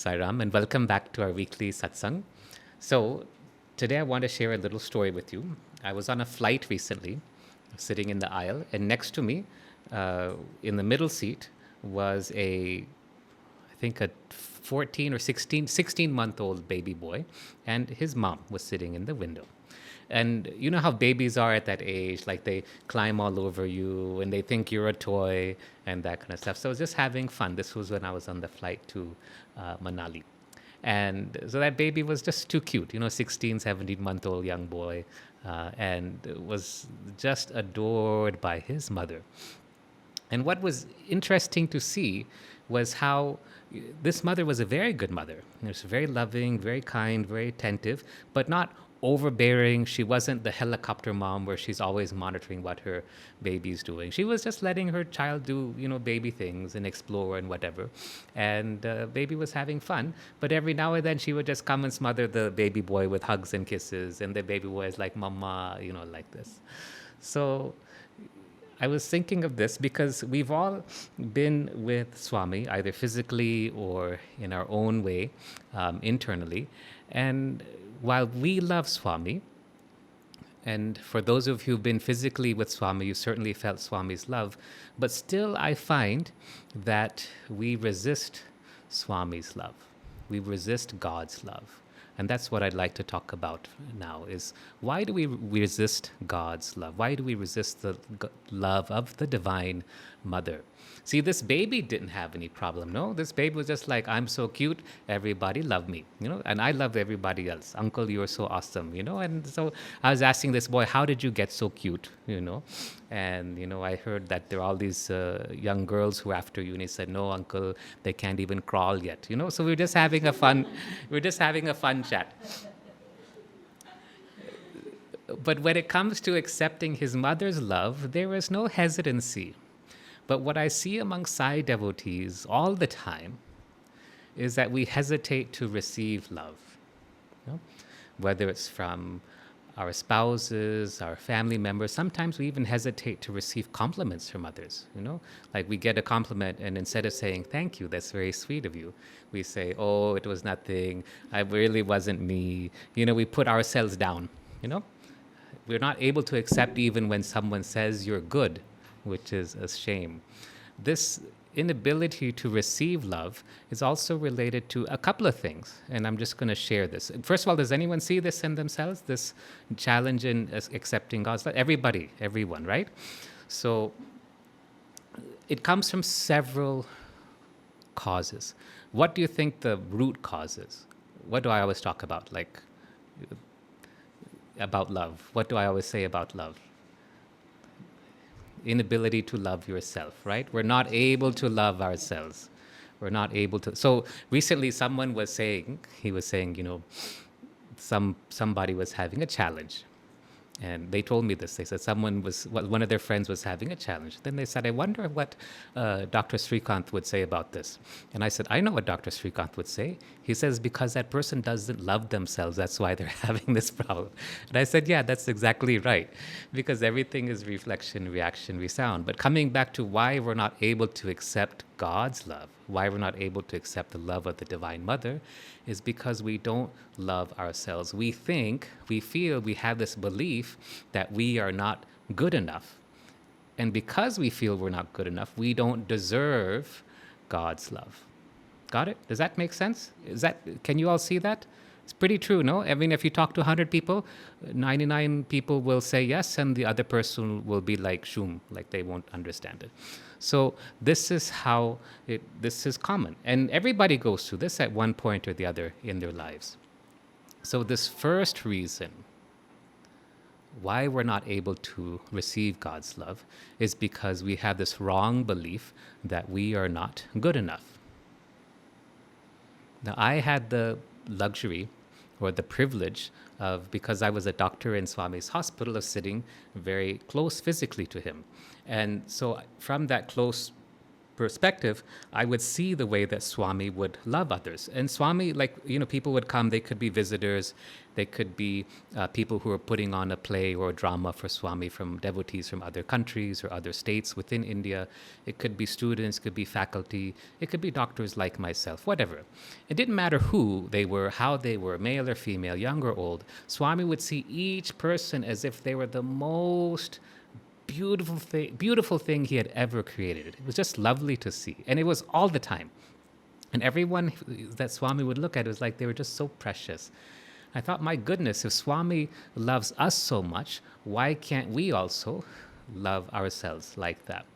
Sairam, and welcome back to our weekly Satsang. So, today I want to share a little story with you. I was on a flight recently, sitting in the aisle, and next to me, uh, in the middle seat, was I think a 14 or 16-month old baby boy, and his mom was sitting in the window. And you know how babies are at that age, like they climb all over you and they think you're a toy and that kind of stuff. So I was just having fun. This was when I was on the flight to Manali. And so that baby was just too cute, 16, 17-month old young boy, and was just adored by his mother. And what was interesting to see was how this mother was a very good mother. She was very loving, very kind, very attentive, but not overbearing. She wasn't the helicopter mom where she's always monitoring what her baby's doing. She was just letting her child do, baby things and explore and whatever. And baby was having fun. But every now and then she would just come and smother the baby boy with hugs and kisses. And the baby boy is like, Mama, like this. So I was thinking of this because we've all been with Swami, either physically or in our own way, internally. And while we love Swami, and for those of you who've been physically with Swami, you certainly felt Swami's love, but still I find that we resist Swami's love. We resist God's love. And that's what I'd like to talk about now is why do we resist God's love? Why do we resist the love of the Divine Mother? See, this baby didn't have any problem, no? This baby was just like, I'm so cute, everybody love me, and I love everybody else. Uncle, you're so awesome, And so I was asking this boy, how did you get so cute, And, I heard that there are all these young girls who are after you. And he said, no, uncle, they can't even crawl yet, So we're just having a fun, chat. But when it comes to accepting his mother's love, there was no hesitancy. But what I see among Sai devotees all the time is that we hesitate to receive love, whether it's from our spouses, our family members. Sometimes we even hesitate to receive compliments from others, Like we get a compliment and instead of saying, thank you, that's very sweet of you, we say, oh, it was nothing, it really wasn't me. We put ourselves down, We're not able to accept even when someone says you're good, which is a shame. This inability to receive love is also related to a couple of things, and I'm just going to share this. First of all, does anyone see this in themselves, this challenge in accepting God's love? Everybody, everyone, right? So it comes from several causes. What do you think the root cause is? What do I always talk about? Like, about love. What do I always say about love? Inability to love yourself, right? We're not able to love ourselves. We're not able to. So recently someone was saying, somebody was having a challenge. And they told me this. They said one of their friends was having a challenge. Then they said, I wonder what Dr. Srikankth would say about this. And I said, I know what Dr. Srikankth would say. He says, because that person doesn't love themselves, that's why they're having this problem. And I said, yeah, that's exactly right. Because everything is reflection, reaction, resound. But coming back to why we're not able to accept God's love, why we're not able to accept the love of the Divine Mother, is because we don't love ourselves. We feel, we have this belief that we are not good enough. And because we feel we're not good enough, we don't deserve God's love. Got it? Does that make sense? Can you all see that? It's pretty true, no? I mean, if you talk to 100 people, 99 people will say yes, and the other person will be like shum, like they won't understand it. So this is this is common. And everybody goes through this at one point or the other in their lives. So this first reason why we're not able to receive God's love is because we have this wrong belief that we are not good enough. Now, I had the luxury or the privilege of, because I was a doctor in Swami's hospital, of sitting very close physically to him. And so from that close perspective, I would see the way that Swami would love others. And Swami, people would come, they could be visitors, they could be people who are putting on a play or a drama for Swami from devotees from other countries or other states within India. It could be students, could be faculty, it could be doctors like myself, whatever. It didn't matter who they were, how they were, male or female, young or old. Swami would see each person as if they were the most beautiful thing he had ever created. It was just lovely to see. And it was all the time. And everyone that Swami would look at, it was like they were just so precious. I thought, my goodness, if Swami loves us so much, why can't we also love ourselves like that?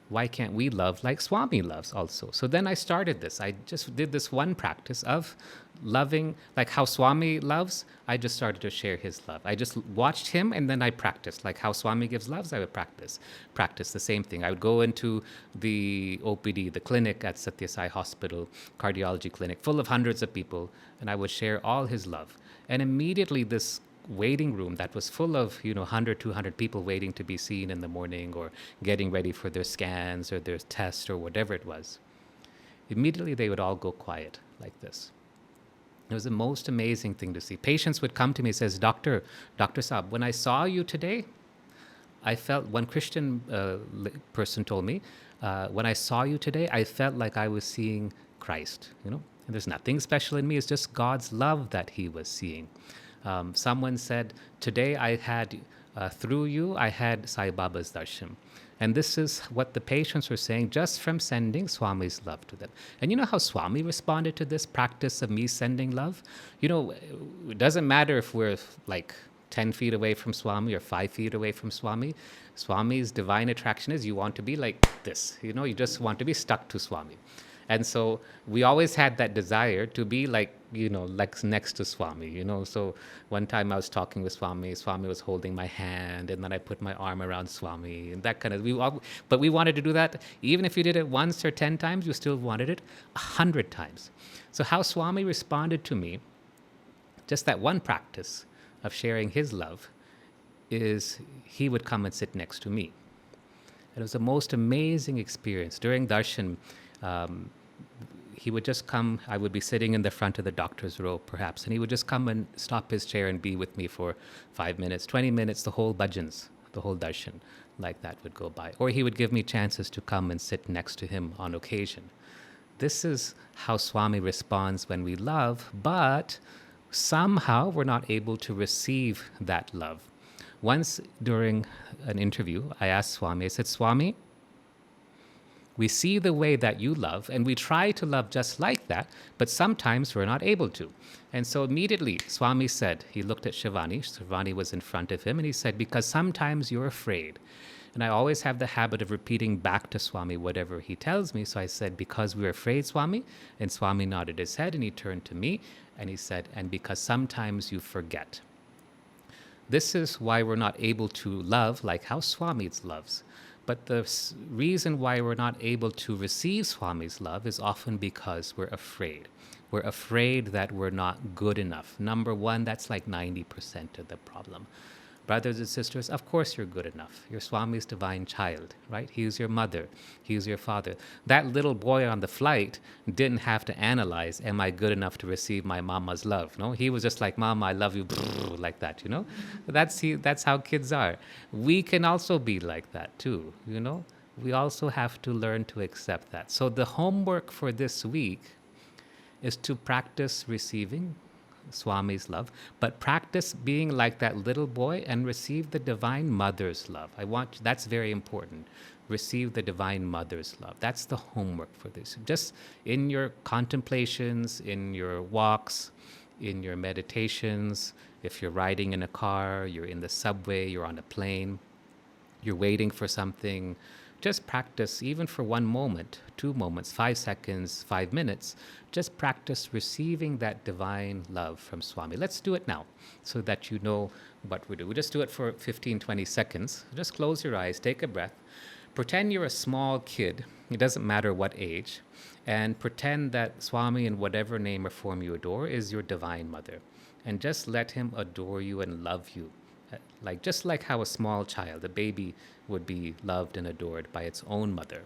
Why can't we love like Swami loves also? So then I started this. I just did this one practice of loving like how Swami loves. I just started to share his love. I just watched him and then I practiced. Like how Swami gives loves, I would practice the same thing. I would go into the OPD, the clinic at Satya Sai Hospital, cardiology clinic, full of hundreds of people, and I would share all his love. And immediately this waiting room that was full of 100 200 people waiting to be seen in the morning or getting ready for their scans or their test or whatever it was, immediately they would all go quiet like this. It was the most amazing thing to see. Patients would come to me and says, Dr. Saab, when I saw you today, I felt, one Christian person told me, when I saw you today, I felt like I was seeing Christ, and there's nothing special in me. It's just God's love that he was seeing. Someone said, today I had, through you, I had Sai Baba's darshan. And this is what the patients were saying just from sending Swami's love to them. And you know how Swami responded to this practice of me sending love? It doesn't matter if we're like 10 feet away from Swami or 5 feet away from Swami. Swami's divine attraction is you want to be like this. You just want to be stuck to Swami. And so we always had that desire to be like next to Swami, So one time I was talking with Swami was holding my hand, and then I put my arm around Swami, and that kind of, but we wanted to do that. Even if you did it once or 10 times, you still wanted it 100 times. So how Swami responded to me, just that one practice of sharing his love, is he would come and sit next to me. It was the most amazing experience. During darshan, he would just come, I would be sitting in the front of the doctor's row perhaps, and he would just come and stop his chair and be with me for 5 minutes, 20 minutes, the whole bhajans, the whole darshan, like that would go by. Or he would give me chances to come and sit next to him on occasion. This is how Swami responds when we love, but somehow we're not able to receive that love. Once during an interview, I asked Swami, I said, Swami, we see the way that you love, and we try to love just like that, but sometimes we're not able to. And so immediately, Swami said, he looked at Shivani. Shivani was in front of him, and he said, because sometimes you're afraid. And I always have the habit of repeating back to Swami whatever he tells me. So I said, because we're afraid, Swami? And Swami nodded his head, and he turned to me, and he said, and because sometimes you forget. This is why we're not able to love like how Swami loves. But the reason why we're not able to receive Swami's love is often because we're afraid. We're afraid that we're not good enough. Number one, that's like 90% of the problem. Brothers and sisters, of course you're good enough. You're Swami's divine child, right? He's your mother. He's your father. That little boy on the flight didn't have to analyze, am I good enough to receive my mama's love? No, he was just like, Mama, I love you, like that, That's how kids are. We can also be like that too, We also have to learn to accept that. So the homework for this week is to practice receiving Swami's love, but practice being like that little boy and receive the Divine Mother's love. That's very important. Receive the Divine Mother's love. That's the homework for this. Just in your contemplations, in your walks, in your meditations, if you're riding in a car, you're in the subway, you're on a plane, you're waiting for something, just practice, even for 1 moment, 2 moments, 5 seconds, 5 minutes, just practice receiving that divine love from Swami. Let's do it now so that you know what we do. We just do it for 15, 20 seconds. Just close your eyes, take a breath. Pretend you're a small kid, it doesn't matter what age, and pretend that Swami, in whatever name or form you adore, is your divine mother. And just let him adore you and love you. Just like how a small child, a baby, would be loved and adored by its own mother.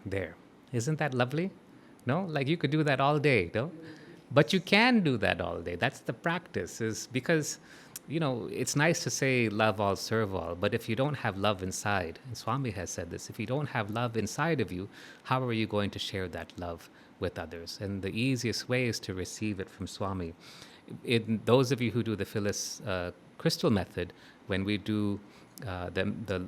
There. Isn't that lovely? No? Like you could do that all day, no? But you can do that all day. That's the practice, is because, it's nice to say love all, serve all, but if you don't have love inside, and Swami has said this, if you don't have love inside of you, how are you going to share that love with others? And the easiest way is to receive it from Swami. In those of you who do the Phyllis crystal method, when we do the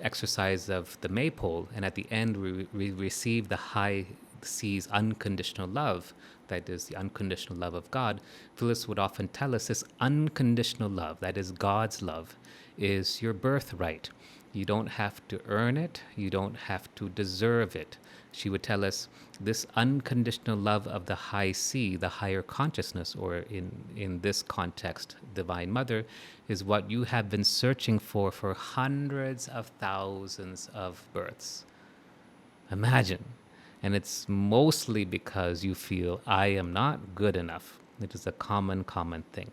exercise of the maypole, and at the end we receive the high sees unconditional love, that is the unconditional love of God. Phyllis would often tell us this unconditional love, that is God's love, is your birthright. You don't have to earn it, you don't have to deserve it. She would tell us this unconditional love of the high sea, the higher consciousness, or in this context, Divine Mother, is what you have been searching for hundreds of thousands of births. Imagine. And it's mostly because you feel, I am not good enough. It is a common thing.